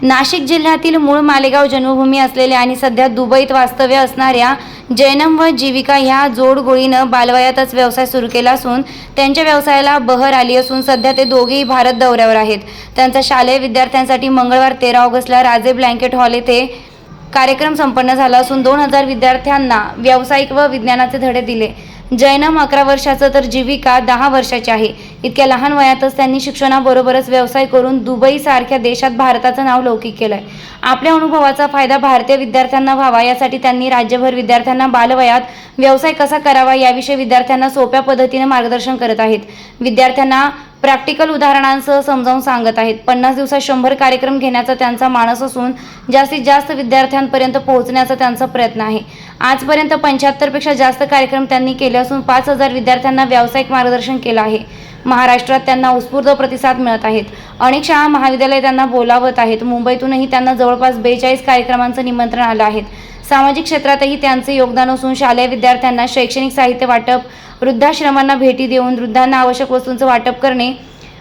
नाशिक जिल्ह्यातील मूळ मालेगाव जन्मभूमी असलेल्या आणि सध्या दुबईत वास्तव्य असणाऱ्या जैनम व जीविका ह्या जोडगोळीनं बालवयातच व्यवसाय सुरू केला असून त्यांच्या व्यवसायाला बहर आली असून सध्या ते दोघेही भारत दौऱ्यावर आहेत. त्यांचा शालेय विद्यार्थ्यांसाठी मंगळवार 13 ऑगस्टला राजे ब्लँकेट हॉल येथे कार्यक्रम संपन्न झाला असून 2000 विद्यार्थ्यांना व्यावसायिक व विज्ञानाचे धडे दिले. जैनम 11 वर्षाचं तर जीविका 10 वर्षाची आहे. इतक्या लहान वयातच त्यांनी शिक्षणाबरोबरच व्यवसाय करून दुबईसारख्या देशात भारताचं नाव लौकिक केलंय. आपल्या अनुभवाचा फायदा भारतीय विद्यार्थ्यांना व्हावा यासाठी त्यांनी राज्यभर विद्यार्थ्यांना बालवयात व्यवसाय कसा करावा याविषयी विद्यार्थ्यांना सोप्या पद्धतीने मार्गदर्शन करत आहेत. विद्यार्थ्यांना प्रॅक्टिकल उदाहरणांसह समजावून सांगत आहेत. 50 दिवसात 100 कार्यक्रम घेण्याचा त्यांचा मानस असून जास्तीत जास्त विद्यार्थ्यांपर्यंत पोहोचण्याचा त्यांचा प्रयत्न आहे. आजपर्यंत 75 पेक्षा जास्त कार्यक्रम त्यांनी केले असून 5000 विद्यार्थ्यांना व्यावसायिक मार्गदर्शन केलं आहे. महाराष्ट्रात त्यांना उत्स्फूर्त प्रतिसाद मिळत आहेत. अनेक शाळा महाविद्यालय त्यांना बोलावत आहेत. मुंबईतूनही त्यांना जवळपास 42 कार्यक्रमांचं निमंत्रण आलं आहे. सामाजिक क्षेत्रातही त्यांचे योगदान असून शालेय विद्यार्थ्यांना शैक्षणिक साहित्य वाटप, वृद्धाश्रमांना भेटी देऊन वृद्धांना आवश्यक वस्तूंचं वाटप करणे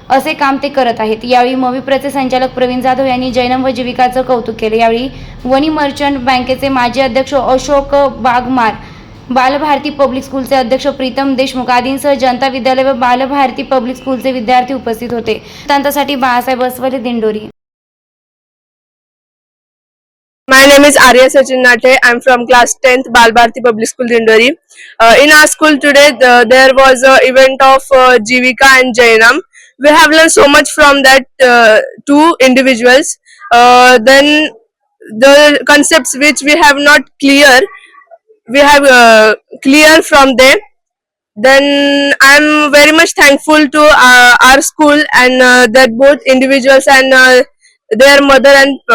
असे काम ते करत आहेत. यावेळी मविप्रचे संचालक प्रवीण जाधव यांनी जैनम व जीविकाचं कौतुक केले. यावेळी वनी मर्चंट बँकेचे माजी अध्यक्ष अशोक बागमार, बालभारती पब्लिक स्कूलचे अध्यक्ष प्रीतम देशमुख आदींसह जनता विद्यालय व बालभारती पब्लिक स्कूलचे विद्यार्थी उपस्थित होते. त्यांच्यासाठी Balasaheb अस्वले, Dindori. My name is Arya Sachin Nate. I'm from class 10th Balbharti Public School Dindori. In our school today there was an event of Jivika and Jainam. We have learned so much from that two individuals. Then the concepts which we have not clear, we have clear from them. Then I'm very much thankful to our school and that both individuals and their mother and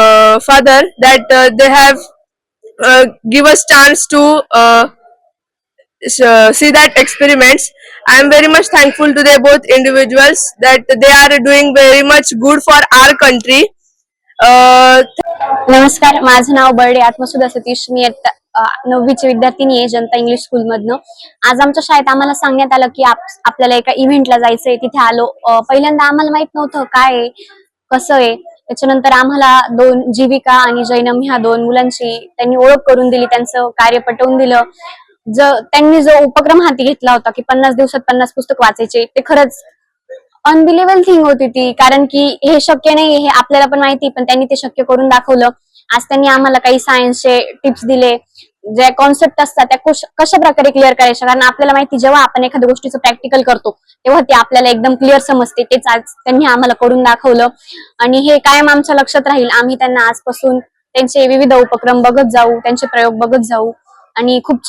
father that they have give us chance to see that experiments. I am very much thankful to the both individuals that they are doing very much good for our country. नमस्कार, माझं नाव बर्डे आत्मसुधा सतीश. मी 9वीची विद्यार्थिनी आहे जनता English school मधनं. आज आमच्या शाळेत आम्हाला सांगण्यात आलं की आपल्याला एका इव्हेंटला जायचंय. तिथे आलो. पहिल्यांदा आम्हाला माहित नव्हतं काय आहे कसं आहे. त्याच्यानंतर आम्हाला जीविका आणि जैनम ह्या 2 मुलांची त्यांनी ओळख करून दिली, त्यांचं कार्य पटवून दिलं. त्यांनी जो उपक्रम हाती घेतला होता की 50 दिवसात 50 पुस्तक वाचायचे, ते खरंच अनबिलिव्हेबल थिंग होती ती. कारण की हे शक्य नाही हे आपल्याला पण माहिती, पण त्यांनी ते शक्य करून दाखवलं. आज त्यांनी आम्हाला काही सायन्सचे टिप्स दिले, ज्या कॉन्सेप्ट असतात त्या कशा प्रकारे क्लिअर करायच्या. कारण आपल्याला माहिती जेव्हा आपण एखाद्या गोष्टीचं प्रॅक्टिकल करतो तेव्हा ते आपल्याला एकदम क्लिअर समजते. तेच आज त्यांनी आम्हाला करून दाखवलं आणि हे कायम आमच्या लक्षात राहील. आम्ही त्यांना आजपासून त्यांचे विविध उपक्रम बघत जाऊ, त्यांचे प्रयोग बघत जाऊ आणि खूप